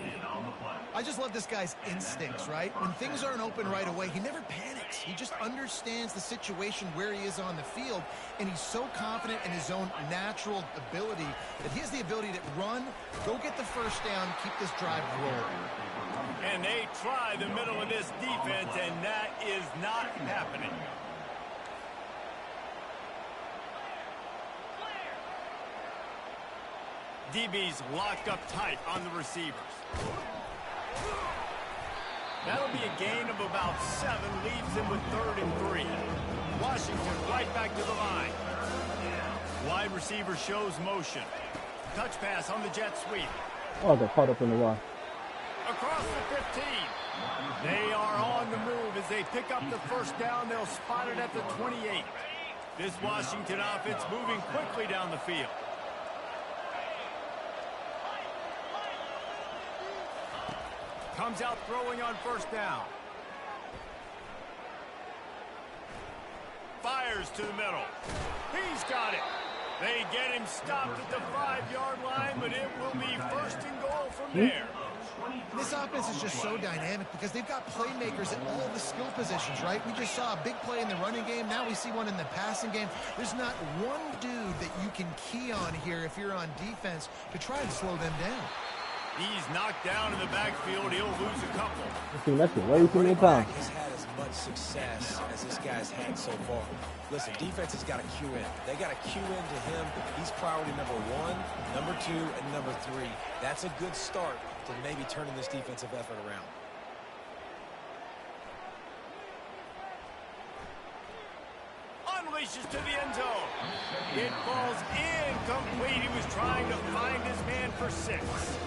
I just love this guy's instincts, right? When things aren't open right away, he never panics. He just understands the situation where he is on the field, and he's so confident in his own natural ability that he has the ability to run, go get the first down, keep this drive rolling. And they try the middle of this defense, and that is not happening. DB's locked up tight on the receivers. That'll be a gain of about 7, leaves him with 3rd and 3. Washington right back to the line. Wide receiver shows motion. Touch pass on the jet sweep. Oh, they're caught up in the wall. Across the 15. They are on the move as they pick up the first down. They'll spot it at the 28. This Washington offense moving quickly down the field. Comes out throwing on first down. Fires to the middle. He's got it. They get him stopped at the 5-yard line, but it will be 1st and goal from there. This offense is just so dynamic because they've got playmakers at all the skill positions, right? We just saw a big play in the running game. Now we see one in the passing game. There's not one dude that you can key on here if you're on defense to try and slow them down. He's knocked down in the backfield. He'll lose a couple. That's way too many times. Has had as much success as this guy's had so far. Listen, defense has got to cue in. They got to cue into him. He's priority number 1, number 2, and number 3. That's a good start to maybe turning this defensive effort around. Unleashes to the end zone. It falls incomplete. He was trying to find his man for 6.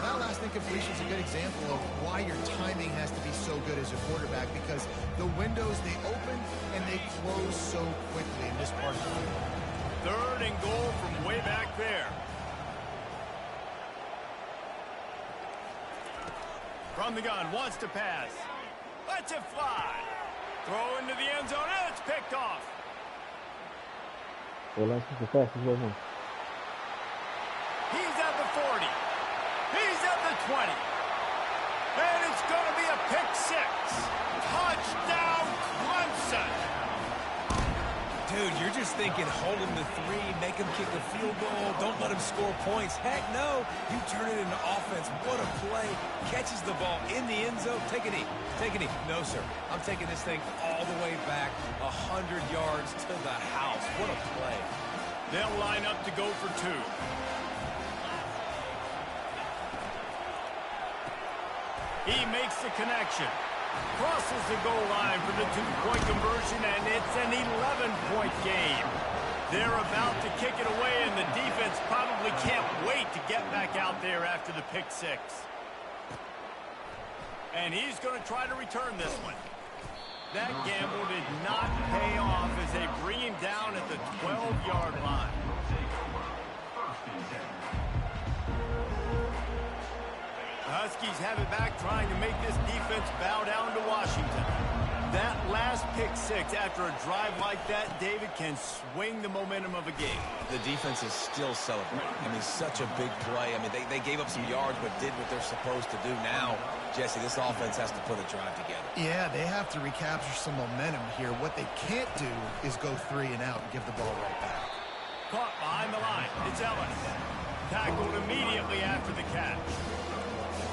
That last incompletion is a good example of why your timing has to be so good as a quarterback, because the windows, they open and they close so quickly in this part of the field. 3rd and goal from way back there. From the gun, wants to pass. Lets it fly. Throw into the end zone, and it's picked off. Well, that's the fastest way home. He's at the 40. He's at the 20. And it's going to be a pick 6. Touchdown, Clemson. Dude, you're just thinking hold him to 3, make him kick a field goal, don't let him score points. Heck no, you turn it into offense. What a play. Catches the ball in the end zone. Take a knee. Take a knee. No, sir. I'm taking this thing all the way back 100 yards to the house. What a play. They'll line up to go for 2. He makes the connection. Crosses the goal line for the 2-point conversion, and it's an 11-point game. They're about to kick it away, and the defense probably can't wait to get back out there after the pick 6. And he's going to try to return this one. That gamble did not pay off as they bring him down at the 12-yard line. The Huskies have it back, trying to make this defense bow down to Washington. That last pick six after a drive like that, David, can swing the momentum of a game. The defense is still celebrating. I mean, such a big play. I mean, they gave up some yards but did what they're supposed to do. Now, Jesse, this offense has to put a drive together. Yeah, they have to recapture some momentum here. What they can't do is go 3 and out and give the ball right back. Caught behind the line. It's Ellis. Tackled immediately after the catch.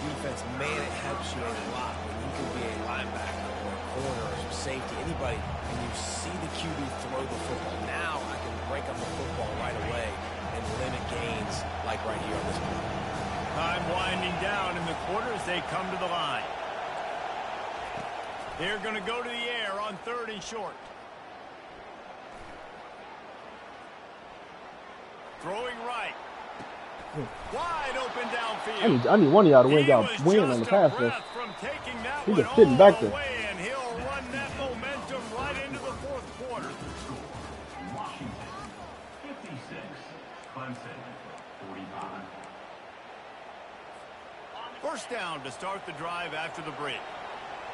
Defense, man, it helps you a lot when you can be a linebacker or a corner or some safety, anybody, and you see the QB throw the football. Now I can break up the football right away and limit gains like right here on this play. Time winding down in the quarter as they come to the line. They're going to go to the air on 3rd and short. Throwing right. Wide open downfield. I need one of y'all to win on the pass rush. He's just sitting back there. And he'll run that momentum right into the 4th quarter. Washington, 56. Clemson, 45. First down to start the drive after the break.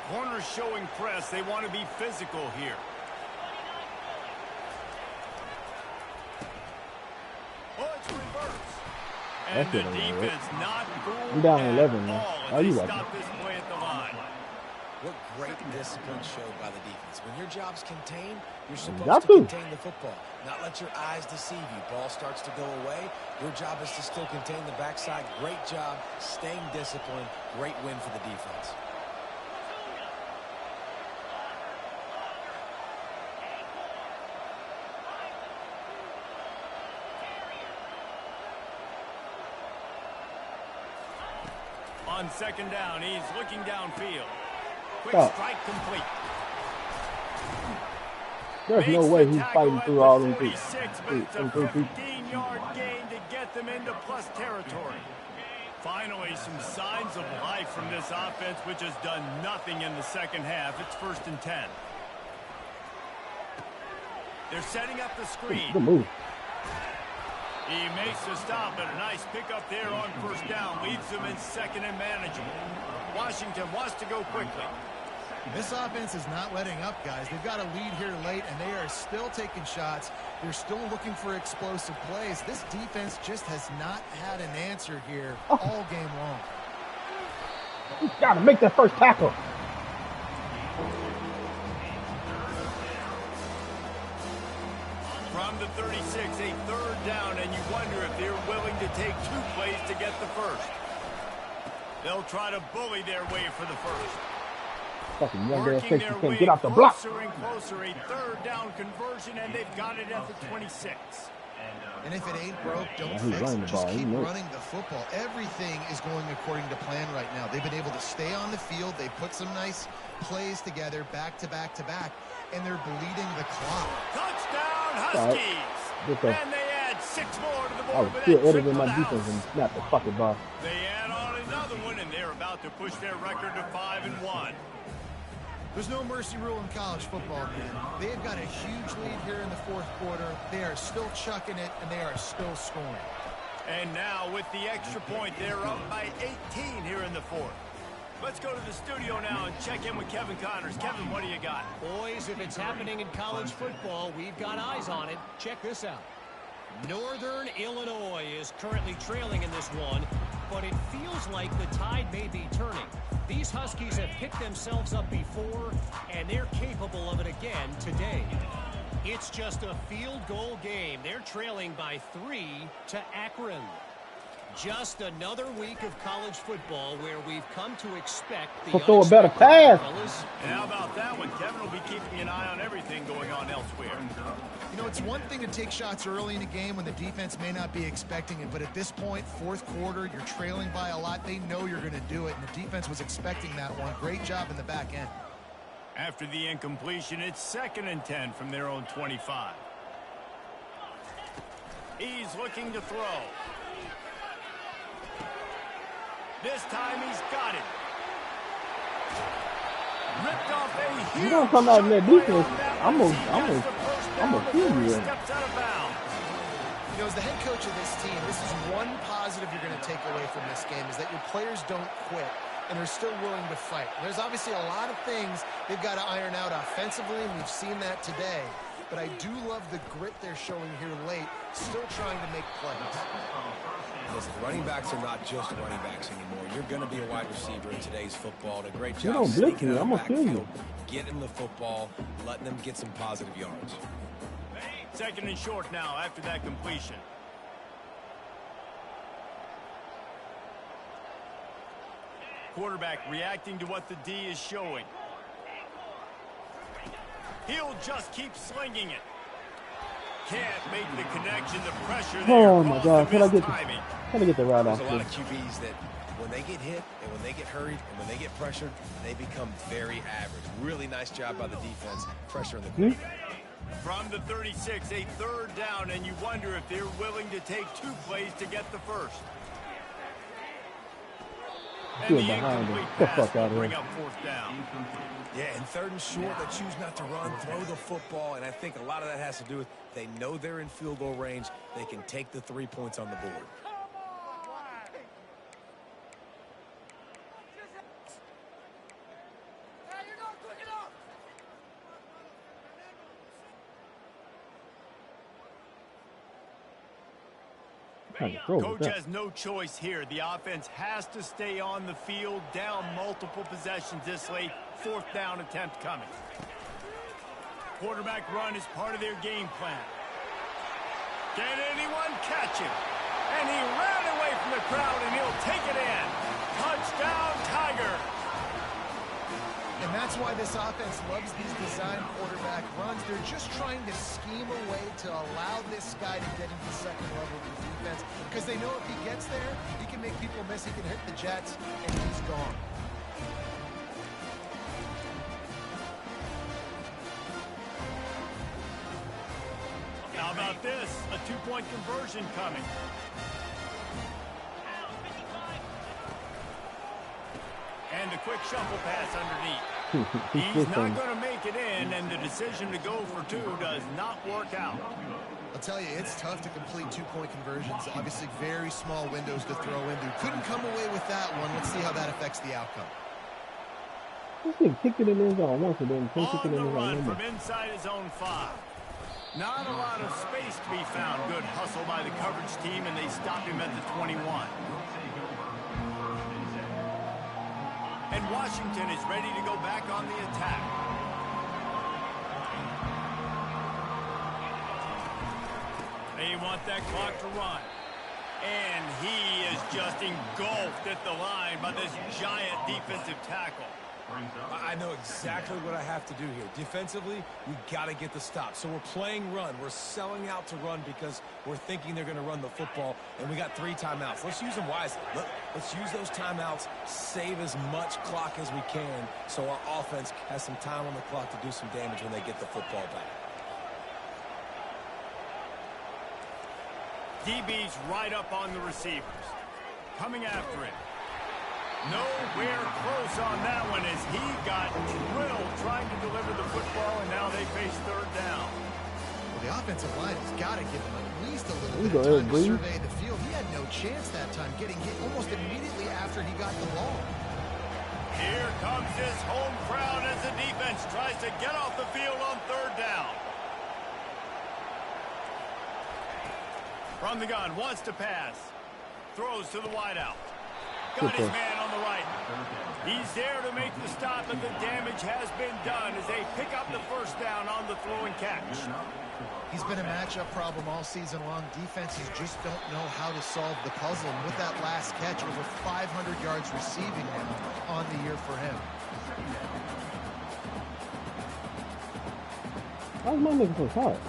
Corners showing press. They want to be physical here. Oh, it's reverse. And the defense not fooled. I'm down 11 now. How you watching? Stop this play at the line. What great discipline showed by the defense. When your job's contained, you're supposed to contain the football. Not let your eyes deceive you. Ball starts to go away. Your job is to still contain the backside. Great job staying disciplined. Great win for the defense. On 2nd down, he's looking downfield. Quick strike complete. There's no way he's fighting through all them people. It's a 15-yard gain to get them into plus territory. Finally, some signs of life from this offense, which has done nothing in the second half. It's 1st and 10. They're setting up the screen. Good move. He makes the stop, and a nice pickup there on 1st down. Leaves them in 2nd and manageable. Washington wants to go quickly. This offense is not letting up, guys. They've got a lead here late, and they are still taking shots. They're still looking for explosive plays. This defense just has not had an answer here all game long. He's got to make that first tackle. From the 36, a 3rd down, and you wonder if they're willing to take 2 plays to get the first. They'll try to bully their way for the first. Fucking young ass Working face, their you can't way get off the block. closer and closer, a 3rd down conversion, and they've got it at the 26. And if it ain't broke, don't fix it. Just keep running the football. Everything is going according to plan right now. They've been able to stay on the field. They put some nice plays together back to back to back, and they're bleeding the clock. Touchdown, Huskies! And they add 6 more to the board. I was still editing my defense and snap the fucking ball. They add on another one, and they're about to push their record to 5-1. There's no mercy rule in college football, man. They've got a huge lead here in the 4th quarter. They are still chucking it, and they are still scoring. And now, with the extra point, they're up by 18 here in the 4th. Let's go to the studio now and check in with Kevin Connors. Kevin, what do you got? Boys, if it's happening in college football, we've got eyes on it. Check this out. Northern Illinois is currently trailing in this one, but it feels like the tide may be turning. These Huskies have picked themselves up before, and they're capable of it again today. It's just a field goal game. They're trailing by 3 to Akron. Just another week of college football where we've come to expect the throw a better pass. And how about that one? Kevin will be keeping an eye on everything going on elsewhere. You know, it's one thing to take shots early in a game when the defense may not be expecting it, but at this point, 4th quarter, you're trailing by a lot. They know you're going to do it, and the defense was expecting that one. Great job in the back end. After the incompletion, it's 2nd and 10 from their own 25. He's looking to throw. This time he's got it. Ripped off a huge. You don't come out in that defense, I'm gonna kill you. Steps out of bounds. You know, as the head coach of this team, this is one positive you're going to take away from this game, is that your players don't quit. and are still willing to fight. There's obviously a lot of things they've got to iron out offensively, and we've seen that today. But I do love the grit they're showing here late, still trying to make plays. Listen, running backs are not just running backs anymore. You're going to be a wide receiver in today's football. And a great job sneaking out of the backfield, getting the football, letting them get some positive yards. 2nd and short now after that completion. Quarterback reacting to what the D is showing. He'll just keep slinging it. Can't make the connection, the pressure there. Oh my God, can I get the right off? There's a lot of QBs that when they get hit and when they get hurried and when they get pressured, they become very average. Really nice job by the defense, pressure in the quarterback. From the 36, a 3rd down, and you wonder if they're willing to take 2 plays to get the first. And the incomplete pass will bring up 4th down. Yeah, and 3rd and short, they choose not to run, throw the football, and I think a lot of that has to do with they know they're in field goal range. They can take the 3 points on the board. Coach has no choice here. The offense has to stay on the field, down multiple possessions this late. 4th down attempt coming. Quarterback run is part of their game plan. Can anyone catch him? And he ran away from the crowd, and he'll take it in. Touchdown, Tiger. And that's why this offense loves these design quarterback runs. They're just trying to scheme a way to allow this guy to get into 2nd level of defense, because they know if he gets there, he can make people miss, he can hit the Jets, and he's gone. How about this? A 2-point conversion coming. And a quick shuffle pass underneath. He's not going to make it in, and the decision to go for 2 does not work out. I'll tell you, it's tough to complete 2-point conversions. Obviously, very small windows to throw into. Couldn't come away with that one. Let's see how that affects the outcome. Kicked it in his zone once and then kicked it in On the his run zone. from inside his own 5. Not a lot of space to be found. Good hustle by the coverage team, and they stop him at the 21. And Washington is ready to go back on the attack. They want that clock to run. And he is just engulfed at the line by this giant defensive tackle. I know exactly what I have to do here. Defensively, we got to get the stop. So we're playing run. We're selling out to run because we're thinking they're going to run the football, and we got 3 timeouts. Let's use them wisely. Let's use those timeouts, save as much clock as we can so our offense has some time on the clock to do some damage when they get the football back. DB's right up on the receivers. Coming after it. Nowhere close on that one as he got drilled trying to deliver the football, and now they face 3rd down. Well, the offensive line has got to give him at least a little bit of time to survey the field. He had no chance that time, getting hit almost immediately after he got the ball. Here comes his home crowd as the defense tries to get off the field on 3rd down. From the gun, wants to pass. Throws to the wideout. Got his man on the right. He's there to make the stop, but the damage has been done as they pick up the 1st down on the throw and catch. He's been a matchup problem all season long. Defenses just don't know how to solve the puzzle. And with that last catch, over 500 yards receiving now on the year for him. How's my nigga so hard?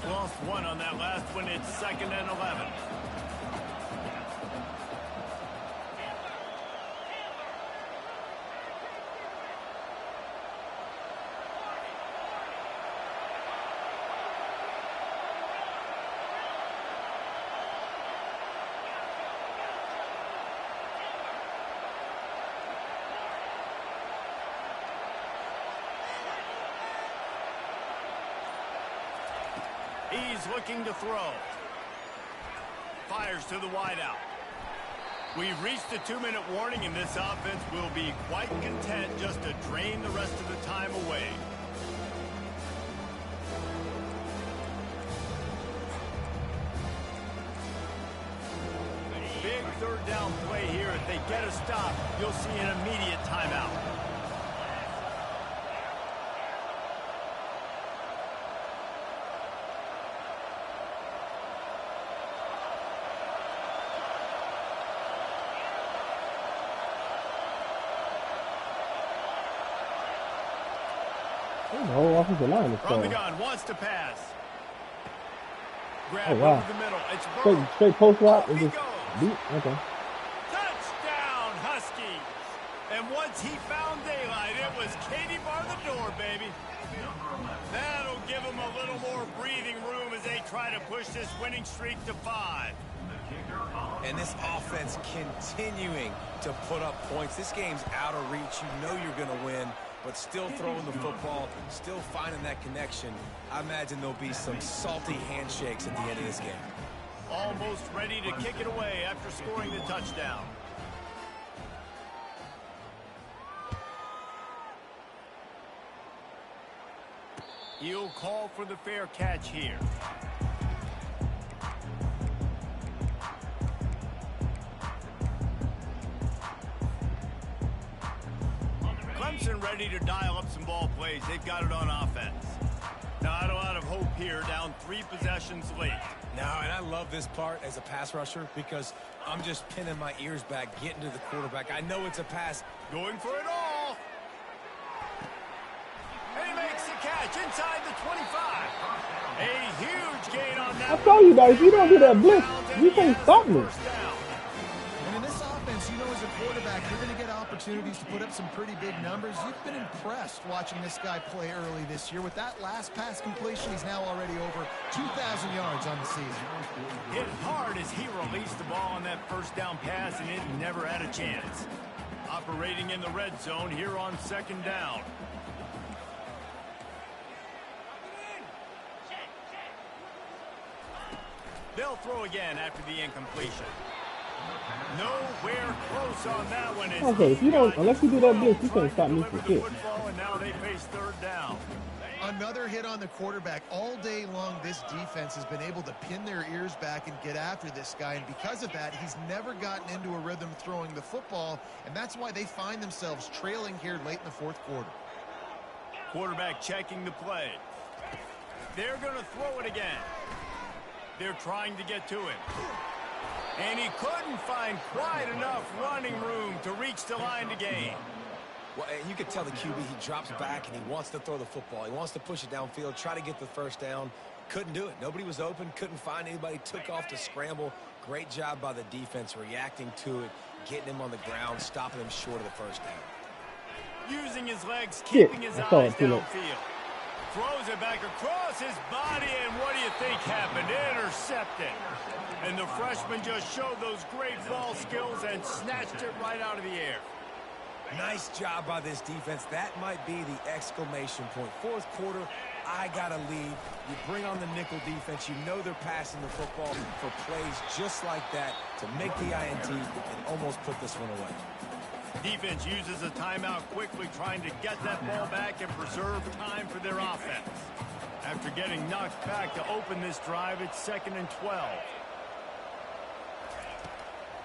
Lost 1 on that last one. It's 2nd and 11. He's looking to throw. Fires to the wideout. We've reached the 2-minute warning, and this offense will be quite content just to drain the rest of the time away. Big third down play here. If they get a stop, you'll see an immediate timeout. The whole offensive line is From the gun, wants to pass. Grab oh, wow. over the middle. It's straight post route and just beat. Okay. Touchdown, Huskies. And once he found daylight, it was Katie bar the door, baby. That'll give him a little more breathing room as they try to push this winning streak to 5. And this offense continuing to put up points. This game's out of reach. You know you're going to win, but still throwing the football, still finding that connection. I imagine there'll be some salty handshakes at the end of this game. Almost ready to kick it away after scoring the touchdown. He'll call for the fair catch here. Clemson ready to dial up some ball plays. They've got it on offense. Not a lot of hope here, down 3 possessions late. No, and I love this part as a pass rusher because I'm just pinning my ears back, getting to the quarterback. I know it's a pass. Going for it all. And he makes the catch inside the 25. A huge gain on that. I told you guys, you don't do that blitz, you can't stop me. And in this offense, you know, as a quarterback, you're going to get opportunities to put up some pretty big numbers. You've been impressed watching this guy play early this year. With that last pass completion, he's now already over 2,000 yards on the season. Hit hard as he released the ball on that first down pass, and it never had a chance. Operating in the red zone here on 2nd down. They'll throw again after the incompletion. Nowhere close on that one. Okay, if you don't, unless you do that blitz, you can't stop me from shit. And now they face 3rd down. Another hit on the quarterback. All day long, this defense has been able to pin their ears back and get after this guy, and because of that, he's never gotten into a rhythm throwing the football, and that's why they find themselves trailing here late in the 4th quarter. Quarterback checking the play. They're going to throw it again. They're trying to get to him. And he couldn't find quite enough running room to reach the line to gain. Well, you could tell the QB, he drops back and he wants to throw the football. He wants to push it downfield, try to get the 1st down. Couldn't do it. Nobody was open, couldn't find anybody, took off to scramble. Great job by the defense reacting to it, getting him on the ground, stopping him short of the 1st down. Using his legs, keeping his eyes downfield. Throws it back across his body, and what do you think happened? Intercepted. And the freshman just showed those great ball skills and snatched it right out of the air. Nice job by this defense. That might be the exclamation point. 4th quarter, I got to lead. You bring on the nickel defense. You know they're passing the football for plays just like that to make the INT and almost put this one away. Defense uses a timeout quickly, trying to get that ball back and preserve time for their offense. After getting knocked back to open this drive, it's 2nd and 12.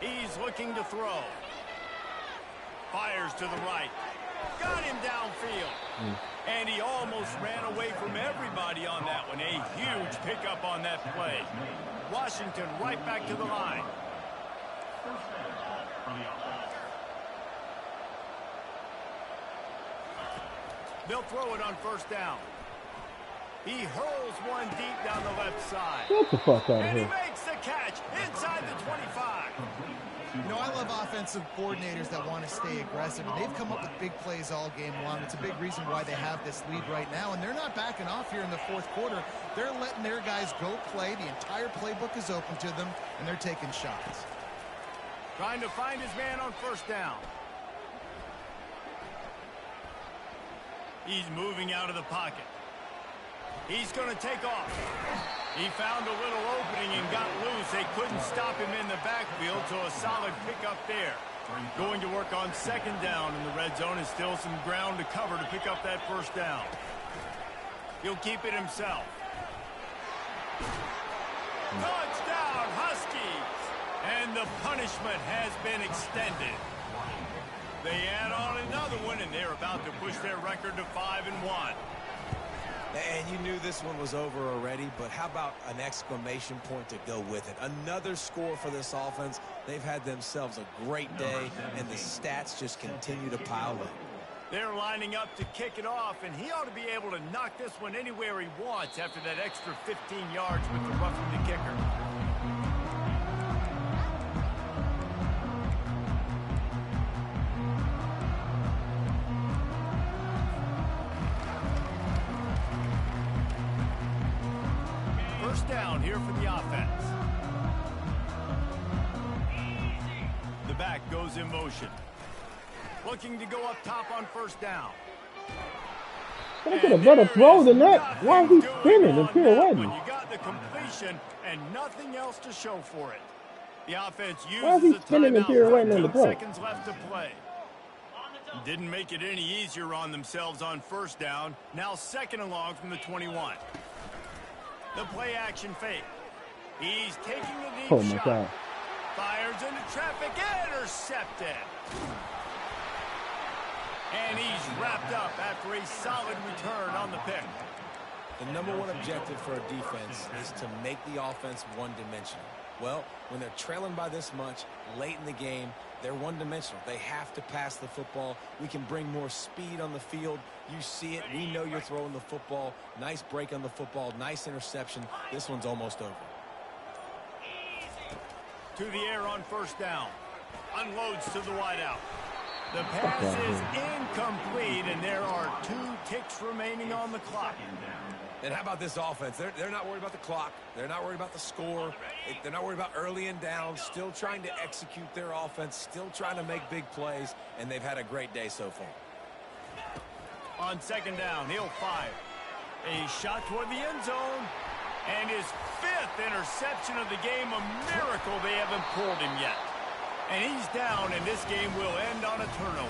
He's looking to throw. Fires to the right. Got him downfield. And he almost ran away from everybody on that one. A huge pickup on that play. Washington right back to the line. They'll throw it on 1st down. He hurls one deep down the left side. Get the fuck out of and here. He makes the catch inside the 25. You know, I love offensive coordinators that want to stay aggressive, and they've come up with big plays all game long. It's a big reason why they have this lead right now, and they're not backing off here in the 4th quarter. They're letting their guys go play. The entire playbook is open to them, and they're taking shots. Trying to find his man on 1st down. He's moving out of the pocket. He's going to take off. He found a little opening and got loose. They couldn't stop him in the backfield, so a solid pickup there. Going to work on second down in the red zone, and still some ground to cover to pick up that first down. He'll keep it himself. Touchdown, Huskies! And the punishment has been extended. They add on another one, and they're about to push their record to 5-1. And you knew this one was over already, but how about an exclamation point to go with it? Another score for this offense. They've had themselves a great day, and the stats just continue to pile up. They're lining up to kick it off, and he ought to be able to knock this one anywhere he wants after that extra 15 yards with the roughing the kicker. First down here for the offense. The back goes in motion. Looking to go up top on first down. Can I get a better throw than that? Why is he spinning and pirouetting? You got the completion and nothing else to show for it. The offense Why is he uses a spinning and pirouetting in the timeout. throw? 2 seconds left to play. Didn't make it any easier on themselves on first down. Now second along from the 21. The play action fake. He's taking a deep shot. Oh my God. Fires into traffic, intercepted. And he's wrapped up after a solid return on the pick. The number one objective for a defense is to make the offense one-dimensional. Well, when they're trailing by this much late in the game, they're one-dimensional. They have to pass the football. We can bring more speed on the field. You see it. We know you're throwing the football. Nice break on the football. Nice interception. This one's almost over. To the air on first down. Unloads to the wideout. The pass is incomplete, and there are 2 ticks remaining on the clock. And how about this offense? They're not worried about the clock. They're not worried about the score. They're not worried about early and down. Still trying to execute their offense. Still trying to make big plays, and they've had a great day so far. On second down, he'll fire. A shot toward the end zone. And his 5th interception of the game. A miracle they haven't pulled him yet. And he's down, and this game will end on a turnover.